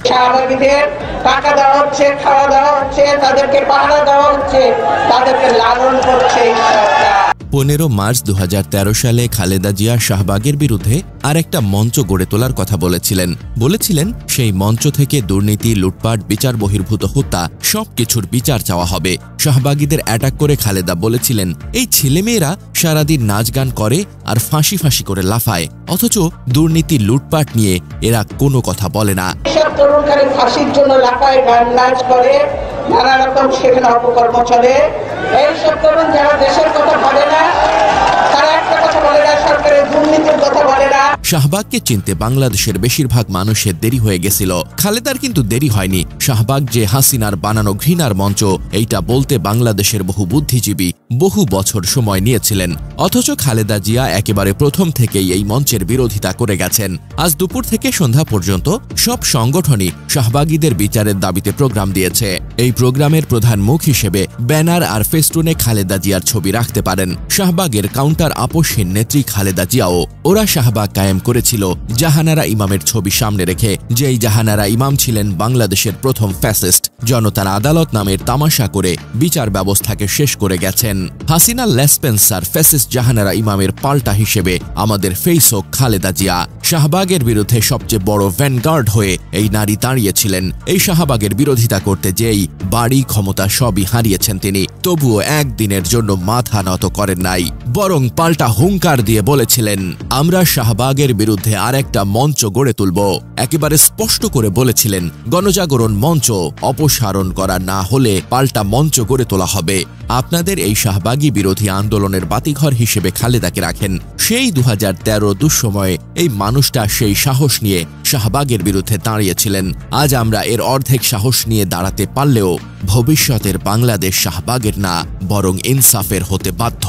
শাহবাগীদের টাকা দেওয়া হচ্ছে, খাওয়া দেওয়া হচ্ছে, তাদেরকে পাহারা দেওয়া হচ্ছে, তাদেরকে লালন করছে সরকার। 15 মার্চ 2013 সালে খালেদা জিয়া শাহবাগের বিরুদ্ধে আরেকটা মঞ্চ গড়ে তোলার কথা বলেছিলেন সেই মঞ্চ থেকে দুর্নীতি, লুটপাট, বিচার বহির্ভূত হত্যা সবকিছুর বিচার চাওয়া হবে। শাহবাগীদের অ্যাটাক করে খালেদা বলেছিলেন, এই ছেলেমেয়েরা সারাদিন নাচ গান করে আর ফাঁসি ফাঁসি করে লাফায়, অথচ দুর্নীতি, লুটপাট নিয়ে এরা কোনো কথা বলে না। সব তরুণ খালি ফাঁসির জন্য লাফায়, গান নাচ করে, নানা রকম সেখানে অপকর্ম চলে। এইসব তরুণ যারা দেশের কথা বলে না, তারা একটা কথা বলে না, সরকারের দুর্নীতির কথা বলে না। শাহবাগকে চিনতে বাংলাদেশের বেশিরভাগ মানুষের দেরি হয়ে গেছিল। খালেদার কিন্তু দেরি হয়নি। শাহবাগ যে হাসিনার বানানো ঘৃণার মঞ্চ, এইটা বলতে বাংলাদেশের বহু বুদ্ধিজীবী বহু বছর সময় নিয়েছিলেন। অথচ খালেদা জিয়া একেবারে প্রথম থেকেই এই মঞ্চের বিরোধিতা করে গেছেন। আজ দুপুর থেকে সন্ধ্যা পর্যন্ত সব সংগঠনই শাহবাগীদের বিচারের দাবিতে প্রোগ্রাম দিয়েছে। এই প্রোগ্রামের প্রধান মুখ হিসেবে ব্যানার আর ফেস্টুনে খালেদা জিয়ার ছবি রাখতে পারেন। শাহবাগের কাউন্টার আপোষহীন নেত্রী খালেদা জিয়াও। ওরা শাহবাগ কায়েম করেছিল জাহানারা ইমামের ছবি সামনে রেখে, যেই জাহানারা ইমাম ছিলেন বাংলাদেশের প্রথম ফ্যাসিস্ট। জনতার আদালত নামের তামাশা করে বিচার ব্যবস্থাকে শেষ করে গেছেন। হাসিনা লেসপেন্সার ফ্যাসিস্ট জাহানারা ইমামের পাল্টা হিসেবে আমাদের ফেইসক খালেদা জিয়া। শাহবাগের বিরুদ্ধে সবচেয়ে বড় ভ্যানগার্ড হয়ে এই নারী দাঁড়িয়েছিলেন। এই শাহবাগের বিরোধিতা করতে যেই বাড়ি, ক্ষমতা সবই হারিয়েছেন তিনি, তবুও একদিনের জন্য মাথা নত করেন নাই, বরং পাল্টা হুঙ্কার দিয়ে বলেছিলেন, আমরা শাহবাগের বিরুদ্ধে আরেকটা মঞ্চ গড়ে তুলব। একেবারে স্পষ্ট করে বলেছিলেন, গণজাগরণ মঞ্চ অপসারণ করা না হলে পাল্টা মঞ্চ গড়ে তোলা হবে। আপনাদের এই শাহবাগী বিরোধী আন্দোলনের বাতিঘর হিসেবে খালেদাকে রাখেন। সেই 2013 দুঃসময়ে এই মানুষটা সেই সাহস নিয়ে শাহবাগের বিরুদ্ধে দাঁড়িয়েছিলেন। আজ আমরা এর অর্ধেক সাহস নিয়ে দাঁড়াতে পারলেও ভবিষ্যতের বাংলাদেশ শাহবাগের না, বরং ইনসাফের হতে বাধ্য।